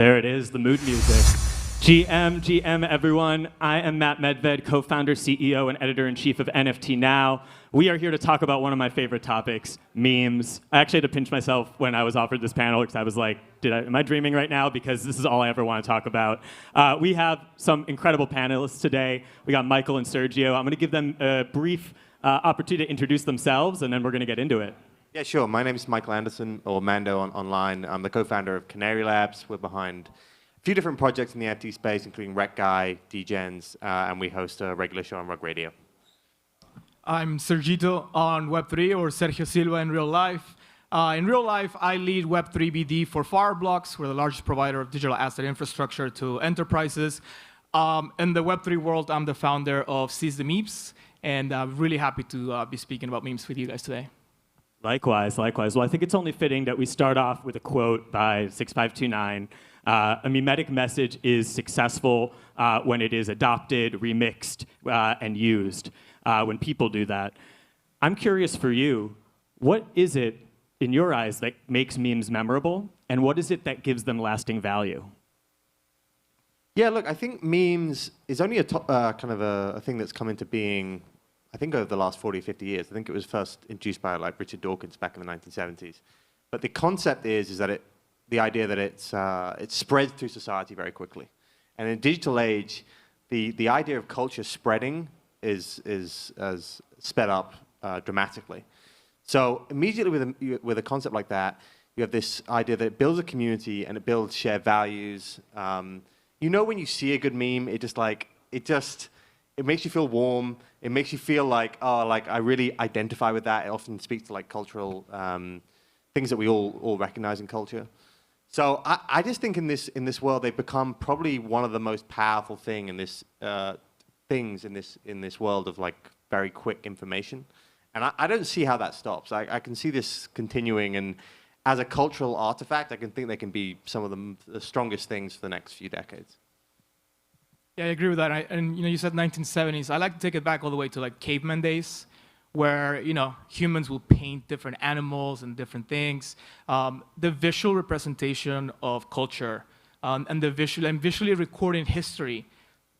There it is, the mood music. GM, everyone. I am Matt Medved, co-founder, CEO, and editor-in-chief of NFT Now. We are here to talk about one of my favorite topics, memes. I actually had to pinch myself when I was offered this panel because I was like, am I dreaming right now? Because this is all I ever want to talk about. We have some incredible panelists today. We got Michael and Sergio. I'm going to give them a brief opportunity to introduce themselves, and then we're going to get into it. Yeah, sure. My name is Michael Anderson, or Mando online. I'm the co-founder of Canary Labs. We're behind a few different projects in the NFT space, including Rec Guy, Degens, and we host a regular show on Rug Radio. I'm Sergio on Web3, or Sergio Silva in real life. In real life, I lead Web3 BD for Fireblocks. We're the largest provider of digital asset infrastructure to enterprises. In the Web3 world, I'm the founder of Seize the Memes, and I'm really happy to be speaking about memes with you guys today. Likewise. Well, I think it's only fitting that we start off with a quote by 6529. A memetic message is successful when it is adopted, remixed, and used, when people do that. I'm curious for you, what is it, in your eyes, that makes memes memorable, and what is it that gives them lasting value? Yeah, look, I think memes is only a kind of a thing that's come into being, I think, over the last 40, 50 years. I think it was first introduced by like Richard Dawkins back in the 1970s. But the concept is that the idea that it spreads through society very quickly. And in a digital age, the idea of culture spreading is sped up dramatically. So immediately with a concept like that, you have this idea that it builds a community and it builds shared values. You know, when you see a good meme, it makes you feel warm. It makes you feel like, oh, like I really identify with that. It often speaks to like cultural things that we all recognize in culture. So I just think in this world they've become probably one of the most powerful things in this world of like very quick information. And I don't see how that stops. I can see this continuing, and as a cultural artifact, I can think they can be some of the strongest things for the next few decades. Yeah, I agree with that. And you said 1970s. I like to take it back all the way to like caveman days, where humans will paint different animals and different things. The visual representation of culture and visually recording history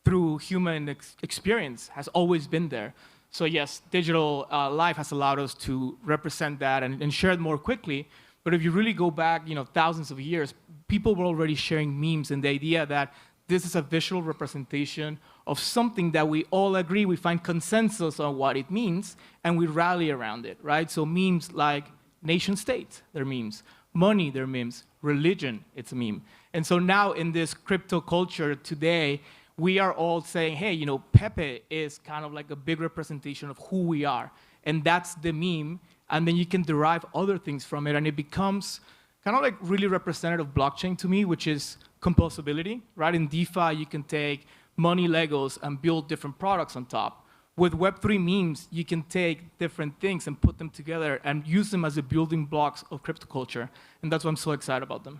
through human experience has always been there. So yes, digital life has allowed us to represent that and share it more quickly. But if you really go back, thousands of years, people were already sharing memes, and the idea that this is a visual representation of something that we all agree, we find consensus on what it means, and we rally around it, right? So memes like nation states, they're memes. Money, they're memes. Religion, it's a meme. And so now in this crypto culture today, we are all saying, hey, Pepe is kind of like a big representation of who we are. And that's the meme. And then you can derive other things from it, and it becomes kind of like really representative blockchain to me, which is composability, right? In DeFi, you can take money Legos and build different products on top. With Web3 memes, you can take different things and put them together and use them as the building blocks of crypto culture. And that's why I'm so excited about them.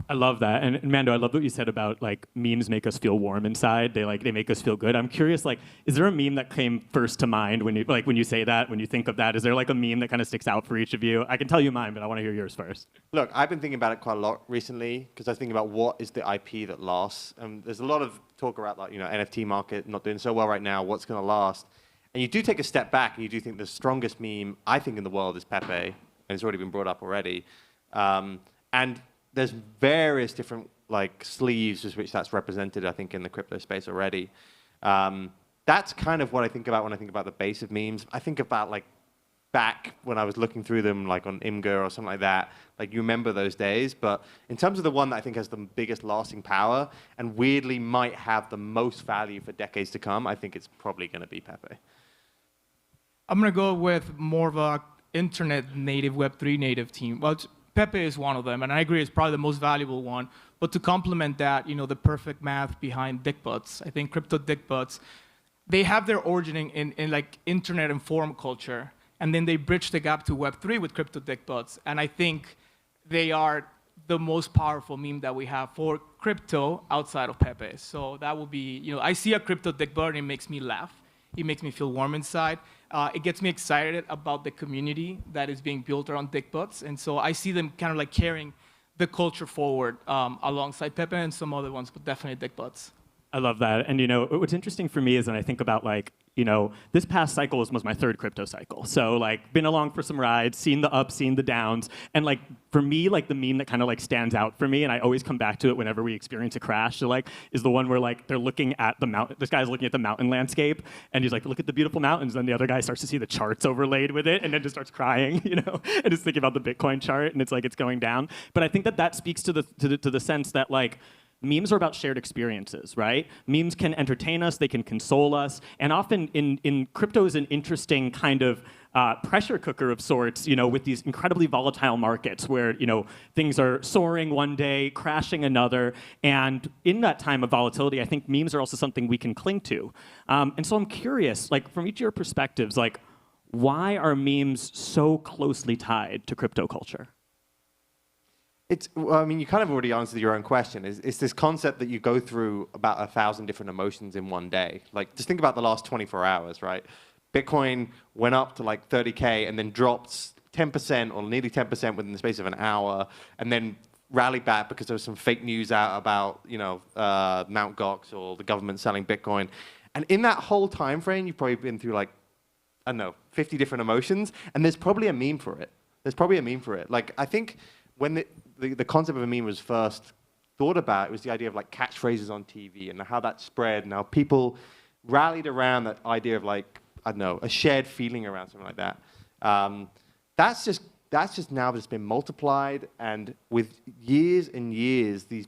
I love that. And Mando, I love what you said about like memes make us feel warm inside. They make us feel good. I'm curious, like, is there a meme that came first to mind when you say that, when you think of that? Is there like a meme that kind of sticks out for each of you? I can tell you mine, but I want to hear yours first. Look, I've been thinking about it quite a lot recently because I was thinking about what is the IP that lasts. There's a lot of talk about like NFT market not doing so well right now. What's going to last? And you do take a step back and you do think the strongest meme I think in the world is Pepe, and it's already been brought up already. And there's various different like sleeves with which that's represented, I think, in the crypto space already. That's kind of what I think about when I think about the base of memes. I think about like back when I was looking through them like on Imgur or something like that. Like you remember those days. But in terms of the one that I think has the biggest lasting power and weirdly might have the most value for decades to come, I think it's probably going to be Pepe. I'm going to go with more of a internet native, Web3 native team. Well, Pepe is one of them, and I agree it's probably the most valuable one. But to complement that, the perfect math behind dickbutts, I think crypto dickbutts, they have their origin in like internet and forum culture, and then they bridge the gap to Web3 with crypto dickbutts. And I think they are the most powerful meme that we have for crypto outside of Pepe. So that will be, I see a crypto dickbutt and it makes me laugh. It makes me feel warm inside. It gets me excited about the community that is being built around dickbutts. And so I see them kind of like carrying the culture forward alongside Pepe and some other ones, but definitely Dick Butts. I love that. And what's interesting for me is when I think about this past cycle was my third crypto cycle. So been along for some rides, seen the ups, seen the downs. And for me, the meme that kind of stands out for me, and I always come back to it whenever we experience a crash, is the one where they're looking at the mountain. This guy's looking at the mountain landscape, and he's like, look at the beautiful mountains. And the other guy starts to see the charts overlaid with it, and then just starts crying, and just thinking about the Bitcoin chart, and it's it's going down. But I think that speaks to the sense that memes are about shared experiences, right? Memes can entertain us, they can console us, and often in crypto is an interesting kind of pressure cooker of sorts, with these incredibly volatile markets where, things are soaring one day, crashing another, and in that time of volatility, I think memes are also something we can cling to. And so I'm curious, from each of your perspectives, why are memes so closely tied to crypto culture? Well, I mean, you kind of already answered your own question. It's this concept that you go through about 1,000 different emotions in one day. Just think about the last 24 hours, right? Bitcoin went up to 30K and then dropped 10% or nearly 10% within the space of an hour, and then rallied back because there was some fake news out about, Mt. Gox or the government selling Bitcoin. And in that whole time frame, you've probably been through 50 different emotions, and there's probably a meme for it. I think when the concept of a meme was first thought about, it was the idea of catchphrases on TV and how that spread and how people rallied around that idea of a shared feeling around something like that. That's just now just been multiplied, and with years and years, these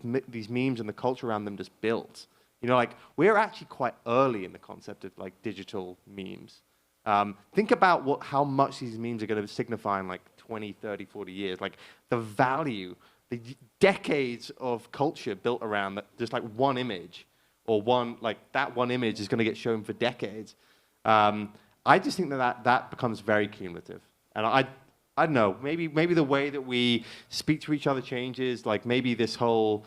memes and the culture around them just built. We're actually quite early in the concept of digital memes. Think about how much these memes are going to signify in 20, 30, 40 years. The value, the decades of culture built around that, just one image, or that one image is going to get shown for decades. I just think that becomes very cumulative. And I don't know, maybe the way that we speak to each other changes, maybe this whole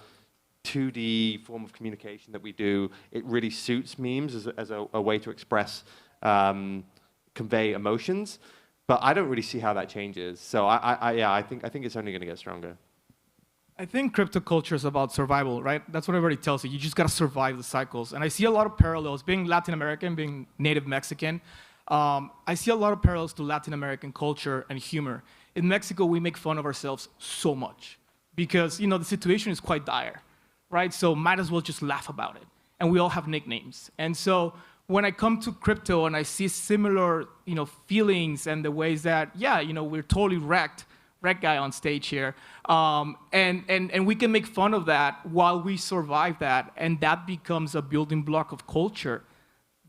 2D form of communication that we do, it really suits memes as a way to express, convey emotions. But I don't really see how that changes. So I think it's only going to get stronger. I think crypto culture is about survival, right? That's what everybody tells you. You just got to survive the cycles. And I see a lot of parallels. Being Latin American, being native Mexican, I see a lot of parallels to Latin American culture and humor. In Mexico, we make fun of ourselves so much because, the situation is quite dire, right? So might as well just laugh about it. And we all have nicknames. And so when I come to crypto and I see similar, feelings and the ways that, we're totally wrecked guy on stage here, and we can make fun of that while we survive that, and that becomes a building block of culture,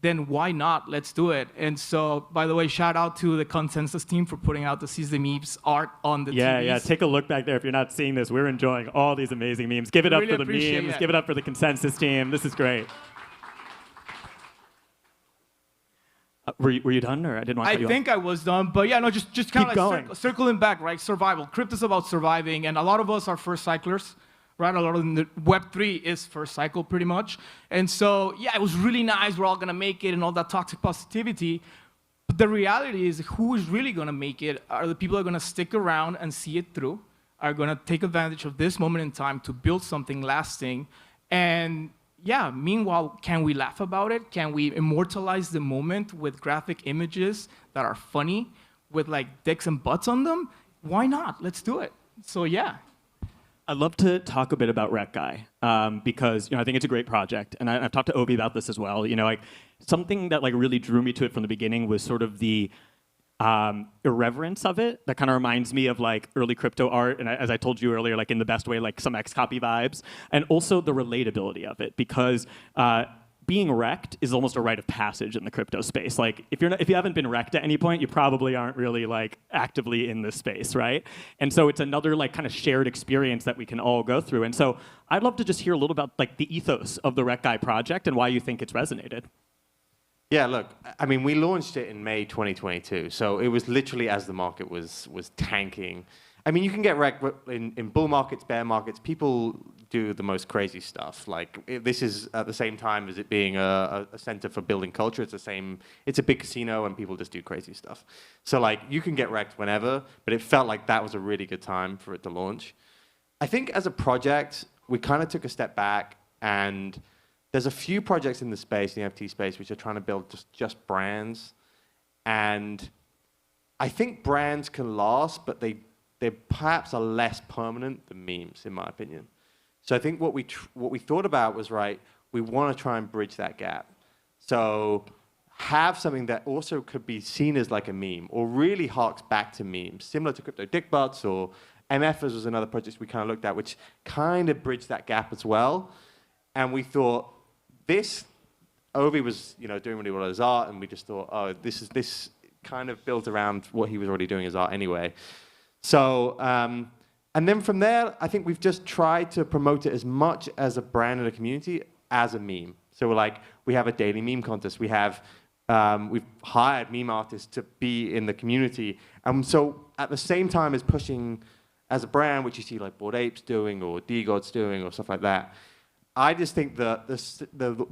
then why not? Let's do it. And so, by the way, shout out to the Consensus team for putting out the Seize the Memes art on the TVs. Yeah, take a look back there if you're not seeing this. We're enjoying all these amazing memes. Give it up really for the memes. Give it up for the Consensus team. This is great. Were you done, or I didn't want to cut you off? I think I was done, but just kind of circling back, right? Survival. Crypto's about surviving, and a lot of us are first cyclers, right? A lot of the Web3 is first cycle, pretty much. And so, it was really nice. We're all gonna make it, and all that toxic positivity. But the reality is, who is really gonna make it are the people that are gonna stick around and see it through, are gonna take advantage of this moment in time to build something lasting, and meanwhile, can we laugh about it? Can we immortalize the moment with graphic images that are funny with dicks and butts on them? Why not? Let's do it. So I'd love to talk a bit about Rec Guy because I think it's a great project, and I've talked to Obi about this as well. Something that really drew me to it from the beginning was sort of the irreverence of it. That kind of reminds me of early crypto art, and as I told you earlier, in the best way, some XCopy vibes, and also the relatability of it, because being wrecked is almost a rite of passage in the crypto space. If you haven't been wrecked at any point, you probably aren't really actively in this space, right? And so it's another kind of shared experience that we can all go through. And so I'd love to just hear a little about the ethos of the Rec Guy project and why you think it's resonated. Yeah, look, I mean, we launched it in May 2022, so it was literally as the market was tanking. I mean, you can get wrecked in bull markets, bear markets. People do the most crazy stuff. This is at the same time as it being a center for building culture. It's a big casino, and people just do crazy stuff. So you can get wrecked whenever, but it felt like that was a really good time for it to launch. I think as a project, we kind of took a step back, and there's a few projects in the space, the NFT space, which are trying to build just brands. And I think brands can last, but they perhaps are less permanent than memes, in my opinion. So I think what we thought about was, right, we want to try and bridge that gap. So have something that also could be seen as like a meme, or really harks back to memes, similar to Crypto Dick Butts, or MFers was another project we kind of looked at, which kind of bridged that gap as well. And we thought, Ovi was doing really well as art, and we just thought, oh, this kind of built around what he was already doing as art anyway. So, and then from there, I think we've just tried to promote it as much as a brand and a community as a meme. So we have a daily meme contest. We've hired meme artists to be in the community. So at the same time as pushing as a brand, which you see like Bored Apes doing, or DGod's doing, or stuff like that, I just think the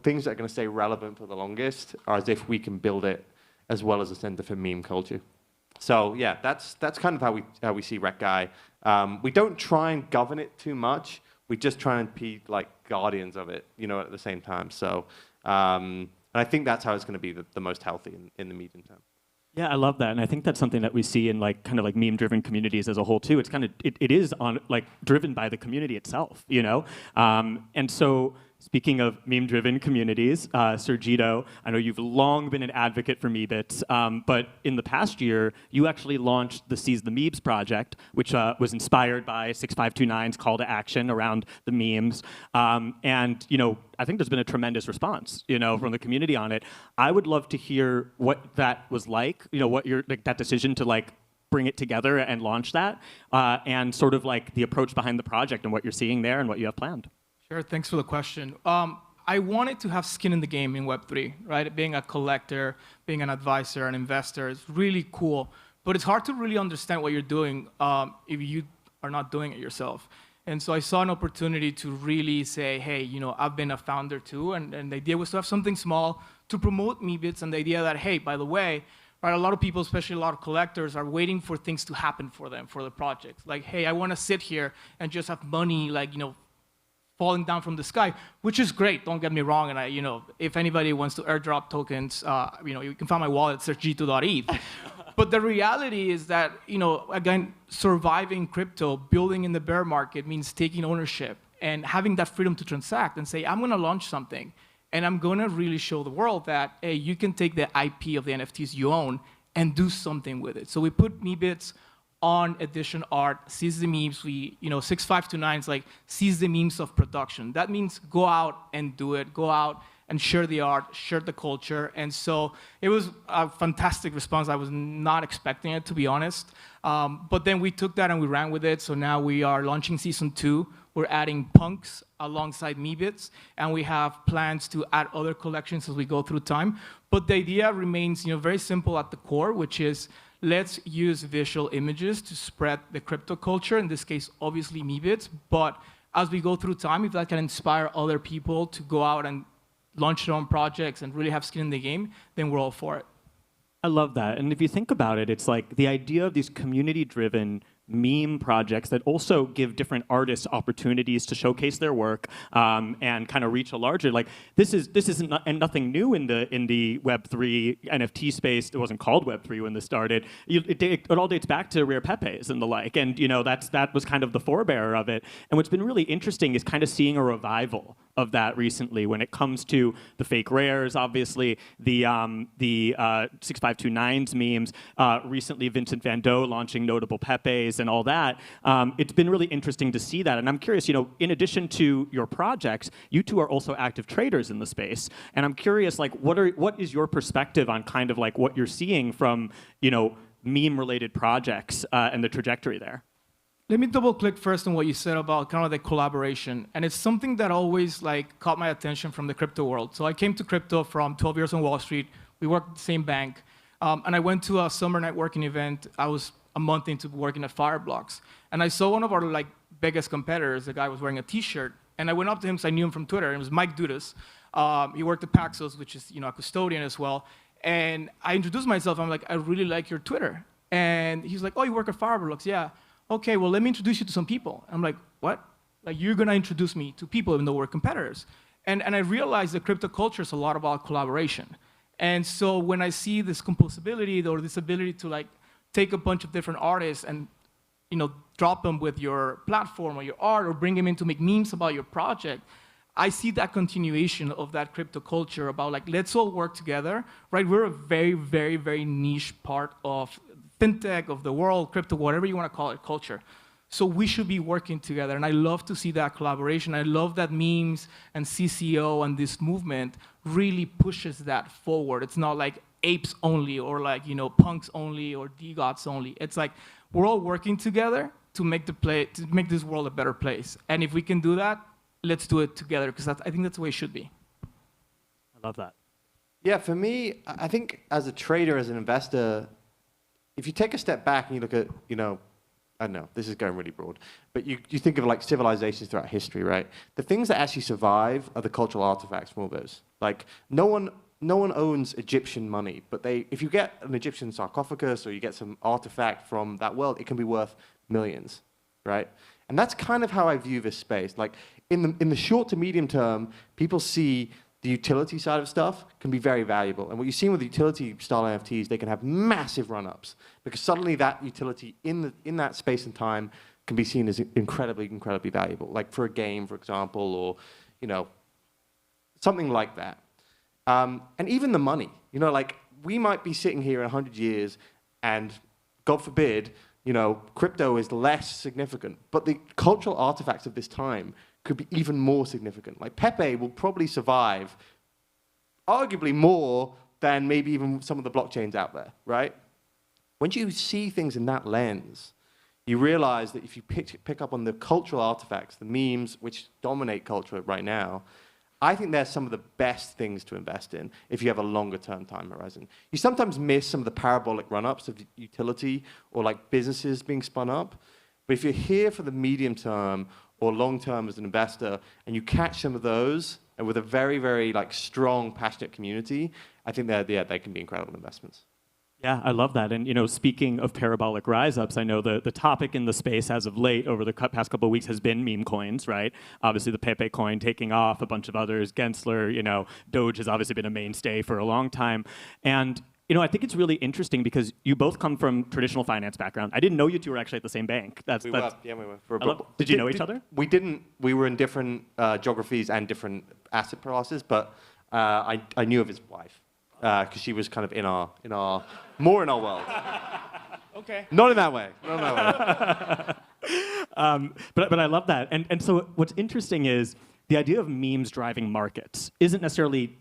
things that are going to stay relevant for the longest are as if we can build it as well as a center for meme culture. So yeah, that's kind of how we see Rec Guy. We don't try and govern it too much. We just try and be like guardians of it, at the same time. So, and I think that's how it's going to be the most healthy in the medium term. Yeah, I love that, and I think that's something that we see in kind of meme-driven communities as a whole too. It's kind of it is driven by the community itself, And so, speaking of meme-driven communities, Sergio, I know you've long been an advocate for Meebits, but in the past year, you actually launched the Seize the Meebs project, which was inspired by 6529's call to action around the memes, and I think there's been a tremendous response, from the community on it. I would love to hear what that was like, what that decision to bring it together and launch that, and sort of the approach behind the project and what you're seeing there and what you have planned. Sure, thanks for the question. I wanted to have skin in the game in Web3, right? Being a collector, being an advisor, an investor is really cool, but it's hard to really understand what you're doing if you are not doing it yourself. And so I saw an opportunity to really say, hey, I've been a founder too, and the idea was to have something small to promote Meebits, and the idea that, hey, by the way, right, a lot of people, especially a lot of collectors, are waiting for things to happen for them, for the projects. Like, hey, I want to sit here and just have money, falling down from the sky, which is great, don't get me wrong, and if anybody wants to airdrop tokens, you can find my wallet, sergito.eth. But the reality is that, again, surviving crypto, building in the bear market means taking ownership and having that freedom to transact and say, I'm gonna launch something, and I'm gonna really show the world that, hey, you can take the IP of the NFTs you own and do something with it. So we put Meebits on edition art, seize the memes. 6529 is seize the memes of production. That means go out and do it, go out and share the art, share the culture. And so it was a fantastic response. I was not expecting it, to be honest. But then we took that and we ran with it. So now we are launching season 2. We're adding punks alongside Meebits, and we have plans to add other collections as we go through time. But the idea remains, very simple at the core, which is let's use visual images to spread the crypto culture, in this case, obviously Meebits, but as we go through time, if that can inspire other people to go out and launch their own projects and really have skin in the game, then we're all for it. I love that. And if you think about it, it's the idea of these community-driven meme projects that also give different artists opportunities to showcase their work and kind of reach a larger, this isn't nothing new in the Web3 NFT space. It wasn't called Web3 when this started. It all dates back to Rare Pepes and the like, and that was kind of the forebearer of it. And what's been really interesting is kind of seeing a revival of that recently when it comes to the fake rares, obviously, the 6529's memes, recently Vincent van Gogh launching notable Pepes and all that. It's been really interesting to see that. And I'm curious, in addition to your projects, you two are also active traders in the space. And I'm curious, what is your perspective on kind of what you're seeing from, meme-related projects and the trajectory there? Let me double click first on what you said about kind of the collaboration. And it's something that always caught my attention from the crypto world. So I came to crypto from 12 years on Wall Street. We worked at the same bank. And I went to a summer networking event. I was a month into working at Fireblocks. And I saw one of our biggest competitors. The guy was wearing a t-shirt. And I went up to him because I knew him from Twitter. It was Mike Dudas. He worked at Paxos, which is a custodian as well. And I introduced myself. I'm like, I really like your Twitter. And he's like, oh, you work at Fireblocks? Yeah. okay, well, let me introduce you to some people. I'm like, what? Like, you're going to introduce me to people even though we're competitors. And I realized that crypto culture is a lot about collaboration. And so when I see this composability or this ability to like take a bunch of different artists and drop them with your platform or your art or bring them in to make memes about your project, I see that continuation of that crypto culture about like, let's all work together, right? We're a very, very, very niche part of fintech, of the world, crypto, whatever you want to call it, culture. So we should be working together, and I love to see that collaboration. I love that memes and CCO and this movement really pushes that forward. It's not like apes only or like punks only or DGOTs only. It's like we're all working together to make this world a better place. And if we can do that, let's do it together, because I think that's the way it should be. I love that. Yeah, for me, I think as a trader, as an investor, if you take a step back and you look at I don't know, this is going really broad, but you think of like civilizations throughout history, right? The things that actually survive are the cultural artifacts from all those. Like no one owns Egyptian money, but if you get an Egyptian sarcophagus or you get some artifact from that world, it can be worth millions, right? And that's kind of how I view this space. Like in the short to medium term, people see the utility side of stuff can be very valuable. And what you've seen with utility style NFTs, they can have massive run-ups because suddenly that utility in that space and time can be seen as incredibly, incredibly valuable. Like for a game, for example, or something like that. And even the money, like we might be sitting here in 100 years and God forbid, crypto is less significant, but the cultural artifacts of this time could be even more significant. Like Pepe will probably survive arguably more than maybe even some of the blockchains out there, right? When you see things in that lens, you realize that if you pick up on the cultural artifacts, the memes, which dominate culture right now, I think they're some of the best things to invest in if you have a longer term time horizon. You sometimes miss some of the parabolic run-ups of utility or like businesses being spun up, but if you're here for the medium term or long term as an investor, and you catch some of those, and with a very, very like strong, passionate community, I think they can be incredible investments. Yeah, I love that. And speaking of parabolic rise-ups, I know the topic in the space as of late over the past couple of weeks has been meme coins, right? Obviously, the Pepe coin taking off, a bunch of others, Gensler, Doge has obviously been a mainstay for a long time. And I think it's really interesting because you both come from traditional finance background. I didn't know you two were actually at the same bank. We were. Did you know each other? We didn't. We were in different geographies and different asset classes, but I knew of his wife because she was kind of more in our world. Okay. Not in that way. But I love that. And so what's interesting is the idea of memes driving markets isn't necessarily,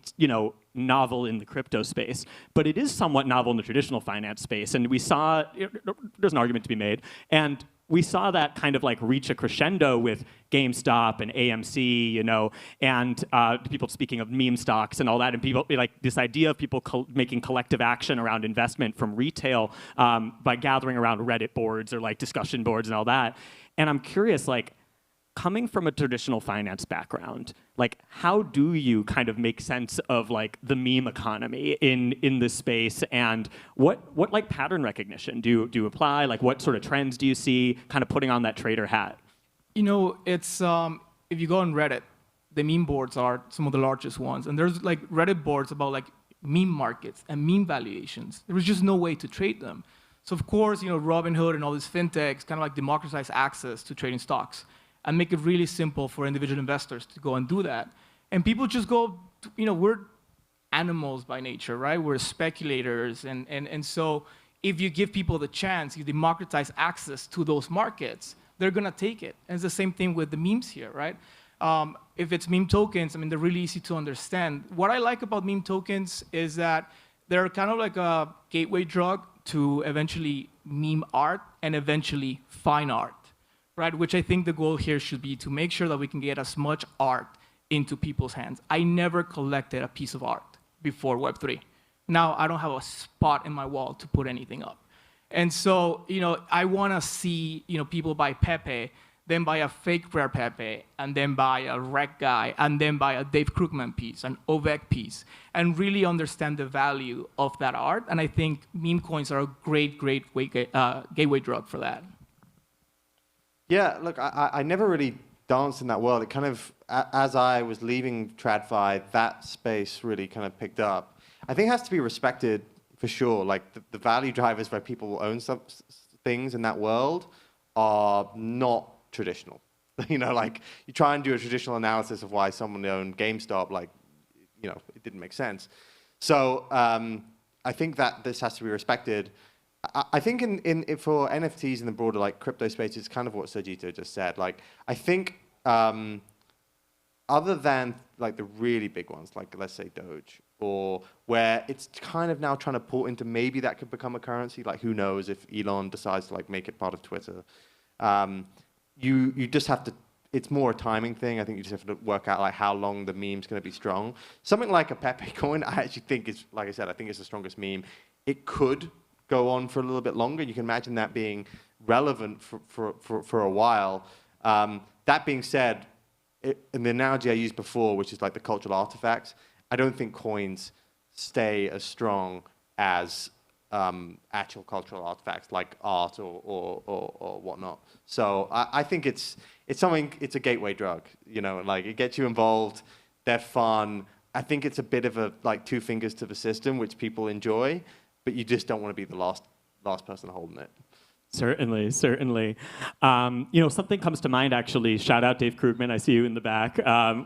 novel in the crypto space, but it is somewhat novel in the traditional finance space. And we saw, there's an argument to be made, and we saw that kind of like reach a crescendo with GameStop and AMC, and people speaking of meme stocks and all that, and people like this idea of people making collective action around investment from retail by gathering around Reddit boards or like discussion boards and all that. And I'm curious, like, coming from a traditional finance background, like how do you kind of make sense of like the meme economy in this space, and what like pattern recognition do you apply? Like what sort of trends do you see kind of putting on that trader hat? It's if you go on Reddit, the meme boards are some of the largest ones, and there's like Reddit boards about like meme markets and meme valuations. There was just no way to trade them. So of course, Robinhood and all these fintechs kind of like democratize access to trading stocks and make it really simple for individual investors to go and do that. And people just go, we're animals by nature, right? We're speculators. And so if you give people the chance, you democratize access to those markets, they're going to take it. And it's the same thing with the memes here, right? If it's meme tokens, they're really easy to understand. What I like about meme tokens is that they're kind of like a gateway drug to eventually meme art and eventually fine art. Right, which I think the goal here should be to make sure that we can get as much art into people's hands. I never collected a piece of art before Web3. Now I don't have a spot in my wall to put anything up. And so, I want to see, people buy Pepe, then buy a fake rare Pepe, and then buy a Rec Guy, and then buy a Dave Krugman piece, an Ovec piece, and really understand the value of that art. And I think meme coins are a great gateway drug for that. Yeah, look, I never really danced in that world. It kind of, as I was leaving TradFi, that space really kind of picked up. I think it has to be respected for sure. Like the value drivers where people own some things in that world are not traditional. You know, like you try and do a traditional analysis of why someone owned GameStop, like, you know, it didn't make sense. So I think that this has to be respected. I think for NFTs in the broader like crypto space, it's kind of what Sergio just said. Like I think other than like the really big ones, like let's say Doge, or where it's kind of now trying to port into maybe that could become a currency. Like who knows if Elon decides to like make it part of Twitter. You just have to. It's more a timing thing. I think you just have to work out like how long the meme's going to be strong. Something like a Pepe coin, I actually think is, like I said, I think it's the strongest meme. It could go on for a little bit longer. You can imagine that being relevant for a while. That being said, in the analogy I used before, which is like the cultural artifacts, I don't think coins stay as strong as actual cultural artifacts like art or whatnot. So I think it's something. It's a gateway drug. You know, like it gets you involved. They're fun. I think it's a bit of a like two fingers to the system, which people enjoy, but you just don't want to be the last person holding it. Certainly, certainly. You know, something comes to mind, actually. Shout out Dave Krugman. I see you in the back.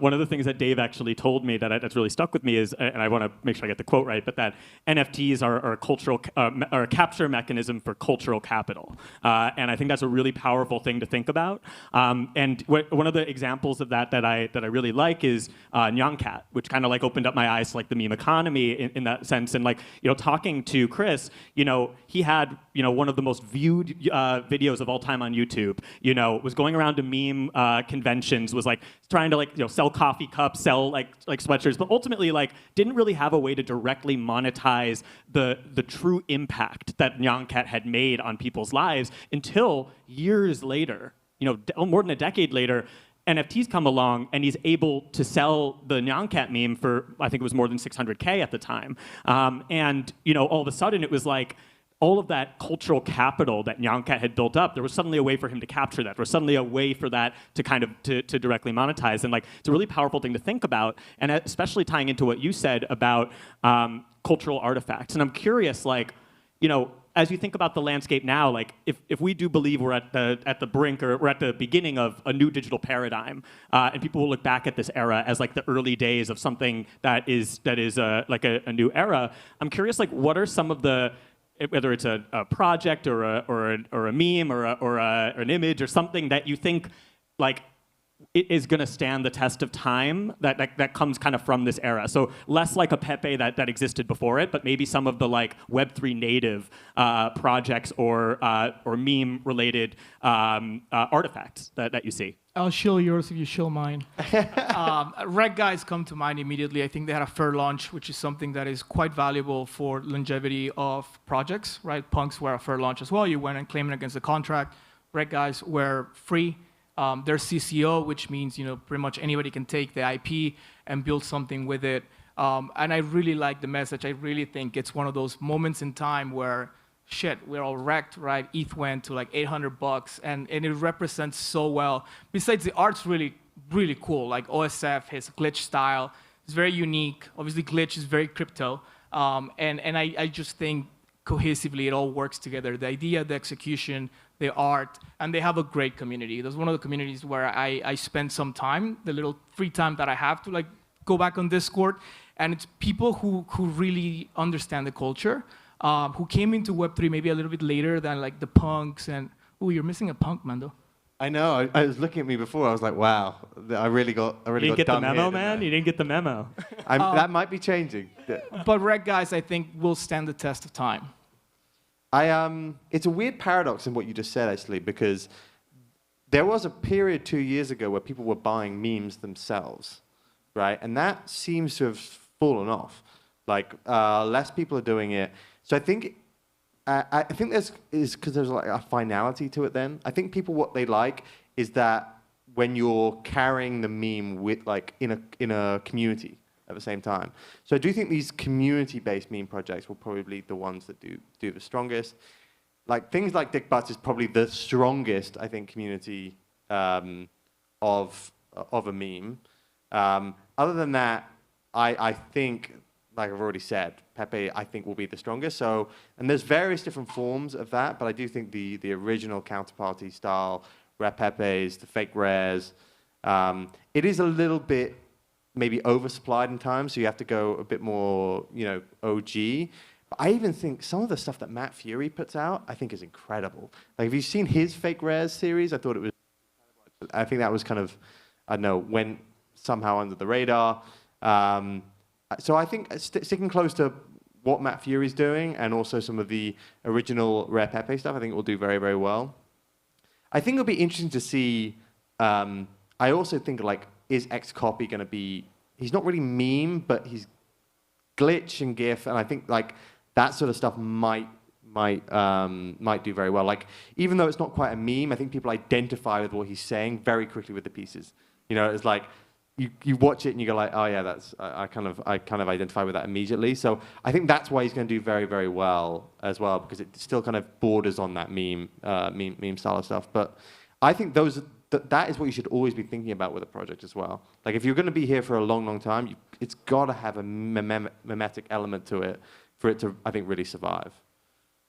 One of the things that Dave actually told me that's really stuck with me is, and I want to make sure I get the quote right, but that NFTs are a cultural, are a capture mechanism for cultural capital. And I think that's a really powerful thing to think about. And one of the examples of that I really like is Nyancat, which kind of like opened up my eyes to like the meme economy in that sense. And like, you know, talking to Chris, you know, he had, you know, one of the most viewed videos of all time on YouTube, you know, was going around to meme conventions, was like trying to like, you know, sell coffee cups, sell like sweatshirts, but ultimately like didn't really have a way to directly monetize the true impact that Nyancat had made on people's lives until years later, you know, more than a decade later. NFTs come along and he's able to sell the Nyancat meme for, I think it was more than 600K at the time. And, you know, all of a sudden it was like, all of that cultural capital that Nyancat had built up, there was suddenly a way for him to capture that. There was suddenly a way for that to kind of to directly monetize. And like, it's a really powerful thing to think about, and especially tying into what you said about cultural artifacts. And I'm curious, like, you know, as you think about the landscape now, like if we do believe we're at the brink or we're at the beginning of a new digital paradigm, and people will look back at this era as like the early days of something that is like a new era, I'm curious, like, what are some of the, whether it's a project or a meme or an image or something that you think like it is going to stand the test of time that comes kind of from this era. So less like a Pepe that existed before it, but maybe some of the like Web3 native projects or meme related artifacts that you see. I'll shill yours if you shill mine. Reg guys come to mind immediately. I think they had a fair launch, which is something that is quite valuable for longevity of projects, right? Punks were a fair launch as well. You went and claimed it against the contract. Reg guys were free. They're CCO, which means, you know, pretty much anybody can take the IP and build something with it. And I really like the message. I really think it's one of those moments in time where shit, we're all wrecked, right? ETH went to like $800, and it represents so well. Besides, the art's really, really cool. Like OSF, his glitch style is very unique. Obviously, glitch is very crypto. And I just think cohesively it all works together. The idea, the execution, the art, and they have a great community. That's one of the communities where I spend some time, the little free time that I have to like go back on Discord. And it's people who really understand the culture. Who came into Web3 maybe a little bit later than like the punks and, oh, you're missing a punk, Mando. I know. I was looking at me before. I was like, wow, I really got You didn't get the done memo, here, man? You didn't get the memo. That might be changing. But Reg guys, I think, will stand the test of time. It's a weird paradox in what you just said, actually, because there was a period 2 years ago where people were buying memes themselves, right? And that seems to have fallen off. Like, less people are doing it. So I think there's because there's like a finality to it. Then I think people, what they like is that when you're carrying the meme with like in a community at the same time. So I do think these community-based meme projects will probably be the ones that do the strongest. like things like Dick Butts is probably the strongest, I think, community of a meme. Other than that, I think, like I've already said, Pepe I think will be the strongest. So, and there's various different forms of that, but I do think the original counterparty style, rare Pepes, the fake rares, it is a little bit maybe oversupplied in time, so you have to go a bit more, OG. But I even think some of the stuff that Matt Fury puts out, I think is incredible. Like, have you seen his fake rares series? I think that was kind of, I don't know, went somehow under the radar. So I think sticking close to what Matt Fury's doing and also some of the original Rare Pepe stuff, I think it will do very, very well. I think it'll be interesting to see. I also think, like, is Xcopy going to be? He's not really meme, but he's glitch and GIF, and I think like that sort of stuff might do very well. Like, even though it's not quite a meme, I think people identify with what he's saying very quickly with the pieces. It's like you watch it and you go like, oh yeah, that's I kind of identify with that immediately. So I think that's why he's going to do very, very well as well, because it still kind of borders on that meme style of stuff. But I think that is what you should always be thinking about with a project as well. Like, if you're going to be here for a long, long time, it's got to have a mimetic element to it for it to, I think, really survive.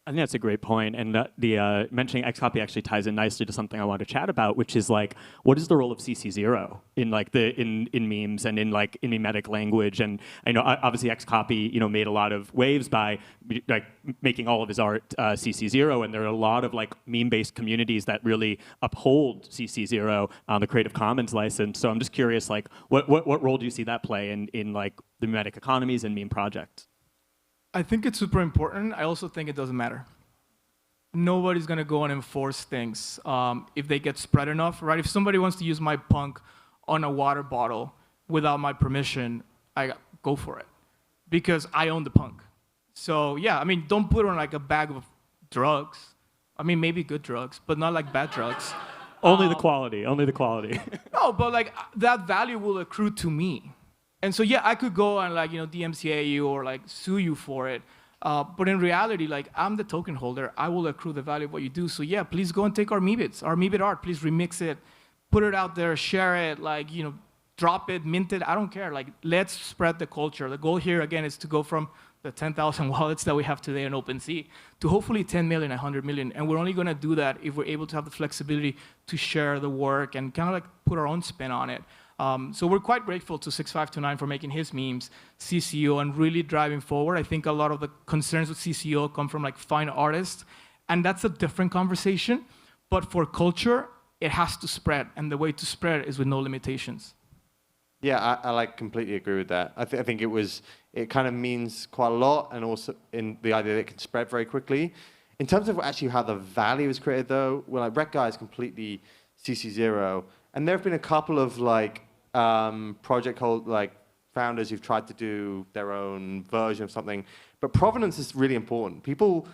I think that's a great point, and the mentioning Xcopy actually ties in nicely to something I want to chat about, which is like, what is the role of CC0 in like in memes and in memetic language? And I know obviously Xcopy made a lot of waves by like making all of his art CC0, and there are a lot of like meme-based communities that really uphold CC0 on the Creative Commons license. So I'm just curious, like, what role do you see that play in like the memetic economies and meme projects? I think it's super important. I also think it doesn't matter. Nobody's gonna go and enforce things if they get spread enough, right? If somebody wants to use my punk on a water bottle without my permission, I go for it, because I own the punk. So yeah, I mean, don't put it on like a bag of drugs. I mean, maybe good drugs, but not like bad drugs. Only the quality. No, but like that value will accrue to me. And so, yeah, I could go and like, DMCA you or like sue you for it. But in reality, like, I'm the token holder. I will accrue the value of what you do. So yeah, please go and take our Medved art. Please remix it, put it out there, share it, like, drop it, mint it. I don't care. Like, let's spread the culture. The goal here, again, is to go from the 10,000 wallets that we have today on OpenSea to hopefully 10 million, 100 million. And we're only going to do that if we're able to have the flexibility to share the work and kind of like put our own spin on it. So we're quite grateful to 6529 for making his memes CCO and really driving forward. I think a lot of the concerns with CCO come from like fine artists, and that's a different conversation. But for culture, it has to spread, and the way to spread is with no limitations. Yeah, I like completely agree with that. I think it kind of means quite a lot, and also in the idea that it can spread very quickly. In terms of actually how the value is created, though, well, like Rec Guy is completely CC0, and there have been a couple of like founders who've tried to do their own version of something, but provenance is really important. People,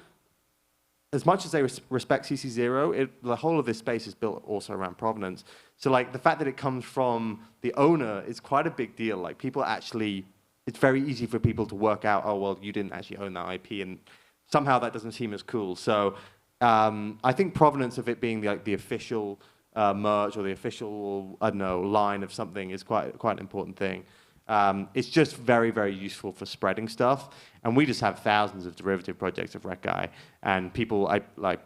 as much as they respect CC0, the whole of this space is built also around provenance. So like the fact that it comes from the owner is quite a big deal. Like, people actually, it's very easy for people to work out, oh, well, you didn't actually own that IP, and somehow that doesn't seem as cool. So I think provenance of it being the official merch or the official, I don't know, line of something is quite an important thing. It's just very, very useful for spreading stuff. And we just have thousands of derivative projects of Rec Guy, and people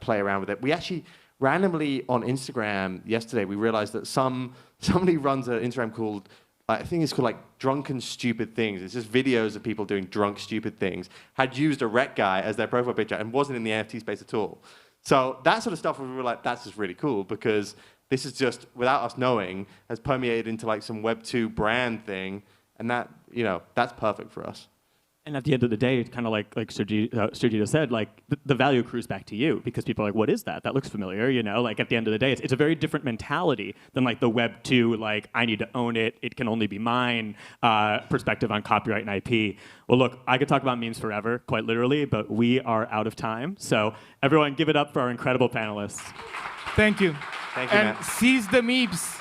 play around with it. We actually randomly on Instagram yesterday, we realized that somebody runs an Instagram called, I think it's called like Drunken Stupid Things. It's just videos of people doing drunk, stupid things, had used a Rec Guy as their profile picture and wasn't in the NFT space at all. So that sort of stuff, we were like, that's just really cool, because this is just, without us knowing, has permeated into like some Web 2 brand thing, and that, that's perfect for us. And at the end of the day, it's kind of like Sergio said, like the value accrues back to you, because people are like, what is that? That looks familiar, Like, at the end of the day, it's a very different mentality than like the Web 2, like, I need to own it, it can only be mine, perspective on copyright and IP. Well, look, I could talk about memes forever, quite literally, but we are out of time. So everyone, give it up for our incredible panelists. Thank you. Thank you, and Matt. seize the memes.